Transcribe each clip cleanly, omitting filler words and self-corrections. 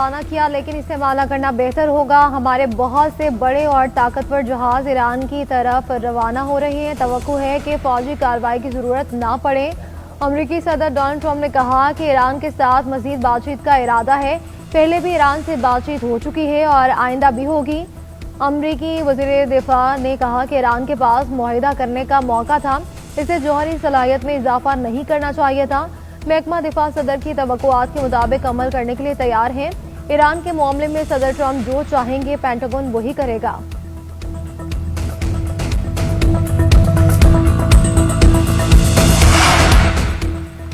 रवाना किया, लेकिन इसे रवाना करना बेहतर होगा। हमारे बहुत से बड़े और ताकतवर जहाज ईरान की तरफ रवाना हो रहे हैं। तवक्को है कि फौजी कार्रवाई की जरूरत ना पड़े। अमेरिकी सदर डोनाल्ड ट्रंप ने कहा कि ईरान के साथ मजीद बातचीत का इरादा है। पहले भी ईरान से बातचीत हो चुकी है और आइंदा भी होगी। अमेरिकी वजीर दिफा ने कहा कि ईरान के पास मुआहिदा करने का मौका था, इसे जौहरी सलाहियत में इजाफा नहीं करना चाहिए था। महकमा दिफा सदर की तवक्कुआत के मुताबिक अमल करने के लिए तैयार है। ईरान के मामले में सदर ट्रंप जो चाहेंगे पेंटागन वही करेगा।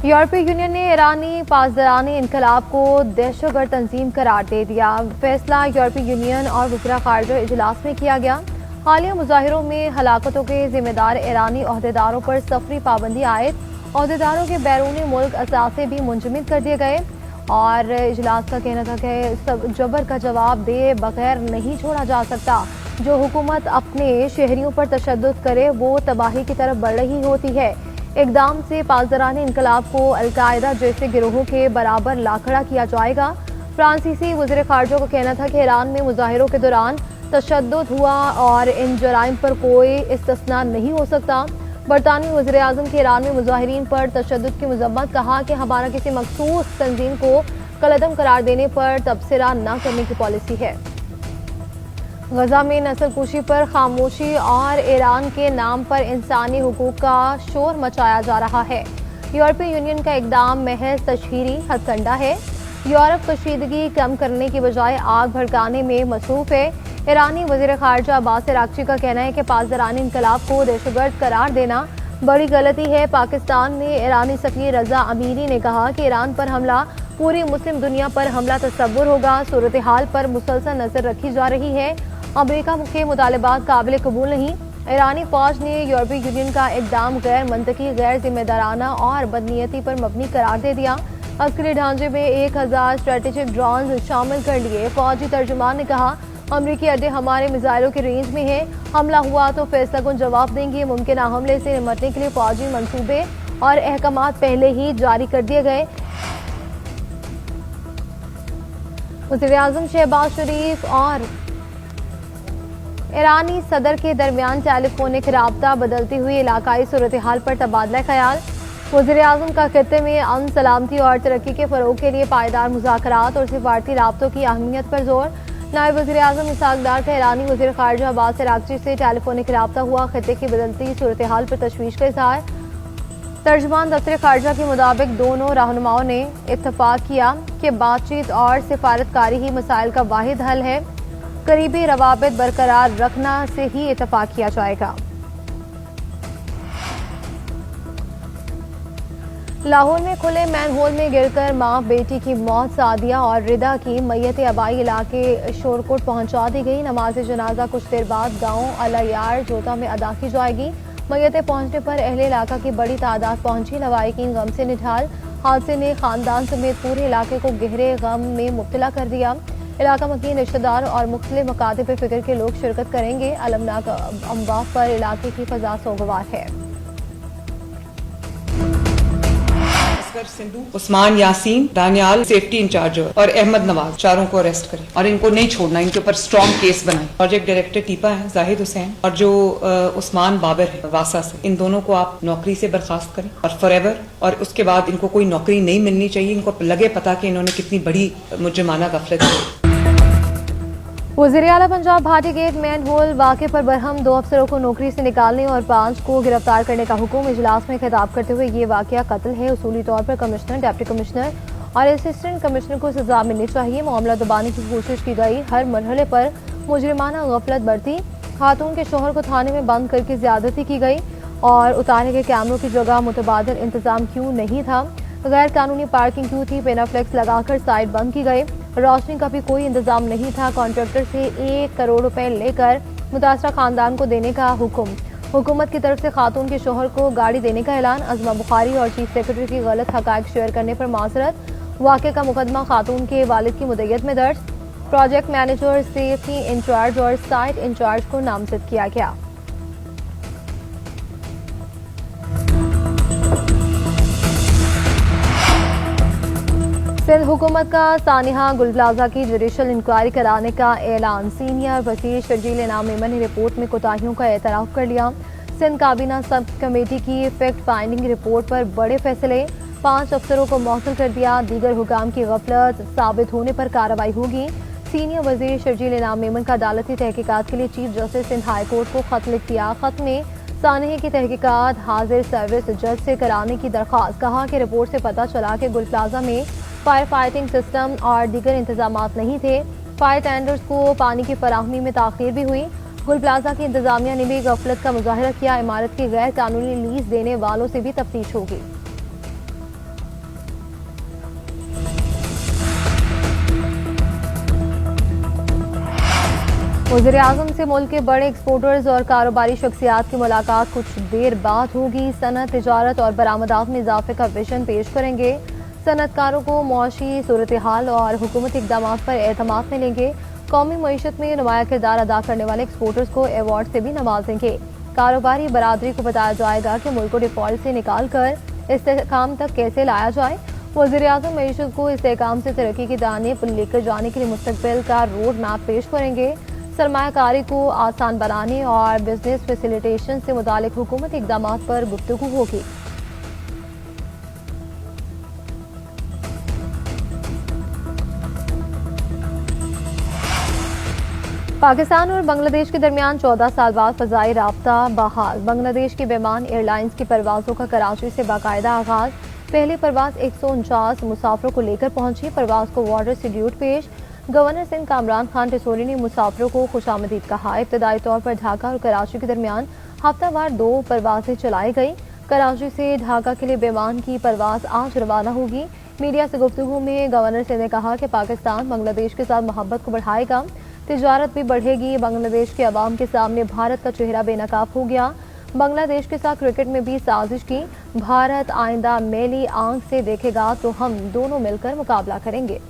यूरोपीय यूनियन ने ईरानी पासदारानी इनकलाब को दहशतगर्द तंजीम करार दे दिया। फैसला यूरोपीय यूनियन और वज़ीर ख़ारिजा इजलास में किया गया। हालिया मुजाहिरों में हलाकतों के जिम्मेदार ईरानी अहदेदारों पर सफरी पाबंदी आयद, अहदेदारों के बैरूनी मुल्क असासे भी मुंजमद कर दिए गए और इजलास का कहना था कि जबर का जवाब दे बगैर नहीं छोड़ा जा सकता। जो हुकूमत अपने शहरियों पर तशद्दुद करे वो तबाही की तरफ बढ़ रही होती है। इकदाम से पासदारानी इनकलाब को अलकायदा जैसे गिरोहों के बराबर लाखड़ा किया जाएगा। फ्रांसीसी वज़ीर ख़ारिजा का कहना था कि ईरान में मुजाहिरों के दौरान तशद्दुद हुआ और इन जराइम पर कोई इस्तिस्ना नहीं हो सकता। बरतानवी वज़ीर आज़म के ईरान में मुजाहिरीन पर तशद्दुद की मजम्मत, कहा कि हमारा किसी मखसूस तंजीम को कलअदम करार देने पर तबसरा न करने की पॉलिसी है। गजा में नस्लकुशी पर खामोशी और ईरान के नाम पर इंसानी हुकूक का शोर मचाया जा रहा है। यूरोपीय यूनियन का इकदाम महज तशहीरी हथकंडा है। यूरोप कशीदगी कम करने की बजाय आग भड़काने में मसरूफ है। ईरानी वज़ीर ख़ारिजा अब्बास अराग़ची का कहना है कि पासदारानी इनकलाब को दहशतगर्द करार देना बड़ी गलती है। पाकिस्तान में ईरानी सफ़ीर रजा अमीरी ने कहा कि ईरान पर हमला पूरी मुस्लिम दुनिया पर हमला तस्वुर होगा। सूरत हाल पर मुसलसल नजर रखी जा रही है। अमेरिका के मुतालबात काबिल कबूल नहीं। ईरानी फौज ने यूरोपीय यूनियन का इकदाम गैर मंतकी, गैर जिम्मेदाराना और बदनीयती पर मबनी करार दे दिया। अस्करी ढांचे में 1000 स्ट्रेटेजिक ड्रोन शामिल कर लिए। फौजी तर्जुमान ने कहा अमरीकी अड्डे हमारे मिसाइलों की रेंज में है। हमला हुआ तो फैसलाकुन जवाब देंगे। मुमकिन हमले से निपटने के लिए फौजी मंसूबे और अहकामात पहले ही जारी कर दिए गए। वज़ीर आज़म शहबाज शरीफ और ईरानी सदर के दरमियान टेलीफोनिक राब्ता, बदलती हुई इलाकाई सूरत हाल पर तबादला ख्याल। वज़ीर आज़म का खित्ते में अमन, सलामती और तरक्की के फ़रोग़ के लिए पायदार मुज़ाकरात और सिफारती राब्तों की अहमियत पर जोर। नायब वज़ीर आज़म इसहाक़ डार का ईरानी वज़ीर ख़ारिजा अब्बास अराग़ची से टेलीफोनिक राब्ता हुआ। खित्ते की बदलती सूरत हाल पर तशवीश का इज़हार। तर्जुमान दफ्तर ख़ारिजा के मुताबिक दोनों रहनुमाओं ने इत्तफ़ाक़ किया कि बातचीत और सिफारतकारी ही मसाइल का वाहिद हल है। करीबी रवाबित बरकरार रखना से ही इत्तफ़ाक़ किया जाएगा। लाहौर में खुले मैनहोल में गिरकर मां बेटी की मौत, सादिया और रिदा की मैयत आबाई इलाके शोरकोट पहुंचा दी गई। नमाज जनाजा कुछ देर बाद गांव अलायार जोता में अदा की जाएगी। मैयतें पहुंचने पर अहले इलाका की बड़ी तादाद पहुंची। लवाहिकीन गम से निढाल। हादसे ने खानदान समेत पूरे इलाके को गहरे गम में मुब्तला कर दिया। इलाका मकीन रिश्तेदार और मुख्तलिफ मकातिब पे फिक्र के लोग शिरकत करेंगे। अलमनाक अमवात पर इलाके की फजा सोगवार है। सिंधु, उस्मान यासीन, दानियाल सेफ्टी इंचार्ज और अहमद नवाज, चारों को अरेस्ट करें और इनको नहीं छोड़ना। इनके ऊपर स्ट्रॉन्ग केस बनाएं। प्रोजेक्ट डायरेक्टर टीपा है जाहिद हुसैन और जो उस्मान बाबर है वासा से, इन दोनों को आप नौकरी से बर्खास्त करें और फॉरएवर, और उसके बाद इनको कोई नौकरी नहीं मिलनी चाहिए। इनको लगे पता कि इन्होंने कितनी बड़ी मुजरिमाना गफलत की। वज़ीर आला Punjab Bhati Gate manhole वाक़े पर बरहम 2 अफसरों को नौकरी से निकालने और 5 को गिरफ्तार करने का हुक्म। इजलास में खिताब करते हुए ये वाक़या कत्ल है। उसूली तौर पर कमिश्नर, डिप्टी कमिश्नर और असिस्टेंट कमिश्नर को सजा मिलनी चाहिए। मामला दबाने की कोशिश की गई। हर मरहले पर मुजरिमाना गफलत बरती। खातून के शोहर को थाने में बंद करके ज्यादती की गई और उतारे गए कैमरों की जगह मुतबादल इंतजाम क्यों नहीं था? गैर कानूनी पार्किंग क्यों थी? पेनाफ्लेक्स लगाकर साइड बंद की गई। रोशनी का भी कोई इंतजाम नहीं था। कॉन्ट्रैक्टर से 1 करोड़ रुपए लेकर मुतासरा खानदान को देने का हुक्म। हुकूमत की तरफ से खातून के शोहर को गाड़ी देने का ऐलान। अज़मा बुखारी और चीफ सेक्रेटरी की गलत हक़ाइक़ शेयर करने पर माजरत। वाक़े का मुकदमा खातून के वालिद की मुद्दत में दर्ज। प्रोजेक्ट मैनेजर, सेफ्टी इंचार्ज और साइट इंचार्ज को नामजद किया गया। सिंध हुकूमत का सानिहा गुल प्लाजा की जुडिशल इंक्वायरी कराने का ऐलान। सीनियर वजीर शर्जील इनाम मेमन ने रिपोर्ट में कोताहियों का एतराफ कर लिया। सिंध काबीना सब कमेटी की फैक्ट फाइंडिंग रिपोर्ट पर बड़े फैसले। 5 अफसरों को मुअत्तल कर दिया। दीगर हुकाम की गफलत साबित होने पर कार्रवाई होगी। सीनियर वजीर शर्जील इनाम मेमन का अदालती तहकीकात के लिए chief justice Sindh high court को खत लिख दिया। खत में सानहे की तहकीकात हाजिर सर्विस जज से कराने की दरख्वास्त। कहा कि रिपोर्ट से पता चला कि गुल प्लाजा में फायर फाइटिंग सिस्टम और दीगर इंतजामात नहीं थे। फायर टेंडर्स को पानी की फराहमी में ताखीर भी हुई। गुल प्लाजा की इंतजामिया ने भी गफलत का मुजाहरा किया। इमारत की गैर कानूनी लीज देने वालों से भी तफ्तीश होगी। वज़ीर-ए-आज़म से मुल्क के बड़े एक्सपोर्टर्स और कारोबारी शख्सियात की मुलाकात कुछ देर बाद होगी। सनत, तिजारत और बरामदात में इजाफे का विजन पेश करेंगे। सनतकारों को मुआशी सूरत हाल और हुकूमती इक़दामात पर एतमाद मिलेंगे। कौमी मईशत में नुमाया किरदार अदा करने वाले एक्सपोर्टर्स को अवार्ड से भी नवाजेंगे। कारोबारी बरादरी को बताया जाएगा कि मुल्क को डिफॉल्ट से निकाल कर इस्तेहकाम तक कैसे लाया जाए। वज़ीर-ए-आज़म मईशत को इस्तेहकाम से तरक्की की जानिब लेकर जाने के लिए मुस्तकबिल का रोड मैप पेश करेंगे। सरमायाकारी को आसान बनाने और बिजनेस फैसिलिटेशन से मुतालिक हुकूमती इक़दामात पर गुफ्तगू होगी। पाकिस्तान और बांग्लादेश के दरमियान 14 साल बाद फ़ज़ाई राब्ता बहाल। बांग्लादेश की बेमान एयरलाइंस की परवाज़ों का कराची से बाकायदा आगाज। पहली परवाज़ 149 मुसाफिरों को लेकर पहुंची। परवाज़ को वाटर सल्यूट पेश। गवर्नर सिंध कामरान खान टिसोरी ने मुसाफिरों को खुशामदीद कहा। इब्तदाई तौर पर ढाका और कराची के दरमियान हफ्तावार 2 परवाजें चलाई गई। कराची से ढाका के लिए बेमान की परवाज आज रवाना होगी। मीडिया से गुफ्तगू में गवर्नर सिंध ने कहा कि पाकिस्तान बांग्लादेश के साथ मोहब्बत को बढ़ाएगा, तिजारत भी बढ़ेगी। बांग्लादेश के अवाम के सामने भारत का चेहरा बेनकाब हो गया। बांग्लादेश के साथ क्रिकेट में भी साजिश की। भारत आइंदा मैली आंख से देखेगा तो हम दोनों मिलकर मुकाबला करेंगे।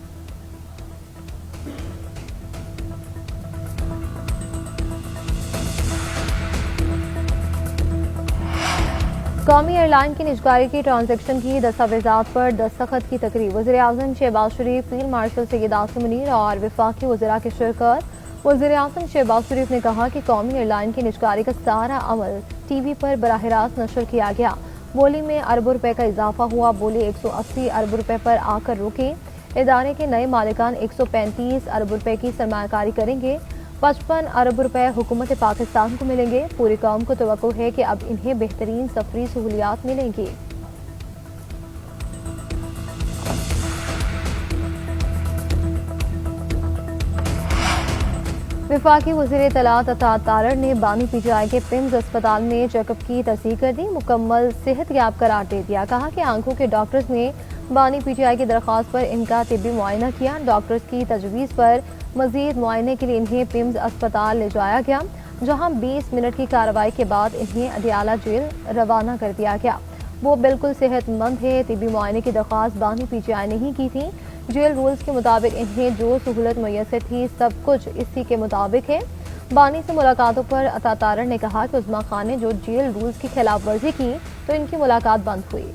कौमी एयरलाइन की निजकारी की ट्रांजैक्शन की दस्तावेजात पर दस्तखत की तकरीब। वज़ीर-ए-आज़म शहबाज शरीफ, फील्ड मार्शल सैयद आसिम मुनीर और वफाकी वज़रा की शिरकत। वज़ीर-ए-आज़म शहबाज शरीफ ने कहा कि कौमी एयरलाइन की निजकारी का सारा अमल टीवी पर बराह रास्त नशर किया गया। बोली में अरबों रुपए का इजाफा हुआ। बोली 180 अरब रुपए पर आकर रुकी। इदारे के नए मालिकान 135 अरब रुपए की सरमायाकारी करेंगे। 55 अरब रुपए हुकूमत पाकिस्तान को मिलेंगे। पूरी कौम को तवक्को है कि अब इन्हें बेहतरीन सफरी सहूलियात मिलेंगी। वफाकी वज़ीर इत्तलात अता तारड़ ने बानी पीजीआई के पिम्स अस्पताल में चेकअप की तस्दीक कर दी। मुकम्मल सेहत याब करार दे दिया। कहा कि आंखों के डॉक्टर्स ने बानी पीजीआई की दरख्वास्त पर इनका तिब्बी मुआयना किया। डॉक्टर्स की तजवीज़ पर मजीद मुआयने के लिए इन्हें पिम्स अस्पताल ले जाया गया, जहां 20 मिनट की कार्रवाई के बाद इन्हें अडियाला जेल रवाना कर दिया गया। वो बिल्कुल सेहतमंद है। तिब्बी मुआयने की दरख्वास्त बानी पीजीआई ने ही की थी। जेल रूल्स के मुताबिक इन्हें जो सहूलत मुयसर थी सब कुछ इसी के मुताबिक है। बानी से मुलाकातों पर अता तारड़ ने कहा कि उस्मा खान ने जो जेल रूल्स की खिलाफ वर्जी की तो इनकी मुलाकात बंद हुई।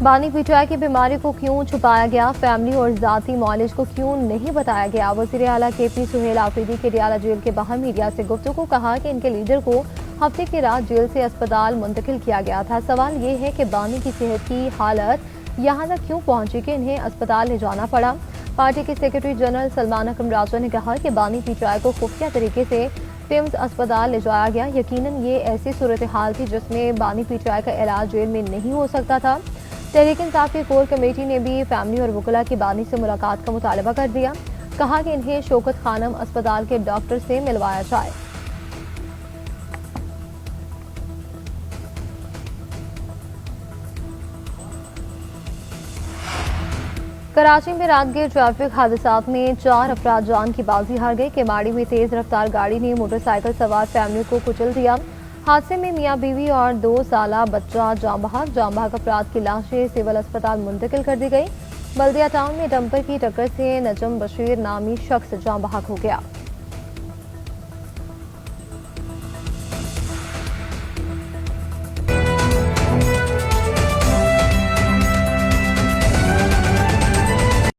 बानी पीजीआई की बीमारी को क्यों छुपाया गया, फैमिली और जाती मॉलेज को क्यों नहीं बताया गया। वज़ीर आला KP सुहेल आफरीदी के अडियाला जेल के बाहर मीडिया से गुफ्तगू। कहा कि इनके लीडर को हफ्ते की रात जेल से अस्पताल मुंतकिल किया गया था। सवाल ये है कि बानी की सेहत की हालत यहाँ तक क्यों पहुंची कि इन्हें अस्पताल ले जाना पड़ा। पार्टी के सेक्रेटरी जनरल सलमान अकरम राजा ने कहा कि बानी पीजीआई को खुफिया तरीके से पिम्स अस्पताल ले जाया गया। यकीनन ये ऐसी सूरत हाल थी जिसमें बानी पीजीआई का इलाज जेल में नहीं हो सकता था। तहरीक इंसाफ की कोर कमेटी ने भी फैमिली और वकुला की बानी से मुलाकात का मुतालबा कर दिया। कहा कि इन्हें शौकत खानम अस्पताल के डॉक्टर से मिलवाया जाए। कराची में रातगीर ट्रैफिक हादसात में 4 अफराद जान की बाजी हार गए। केमाड़ी में तेज रफ्तार गाड़ी ने मोटरसाइकिल सवार फैमिली को कुचल दिया। हादसे में मियां बीवी और 2 साला बच्चा जाम बहक अफराद की लाशें सिविल अस्पताल मुंतकिल कर दी गई। बल्दिया टाउन में डंपर की टक्कर से नजम बशीर नामी शख्स जाम बहक हो गया।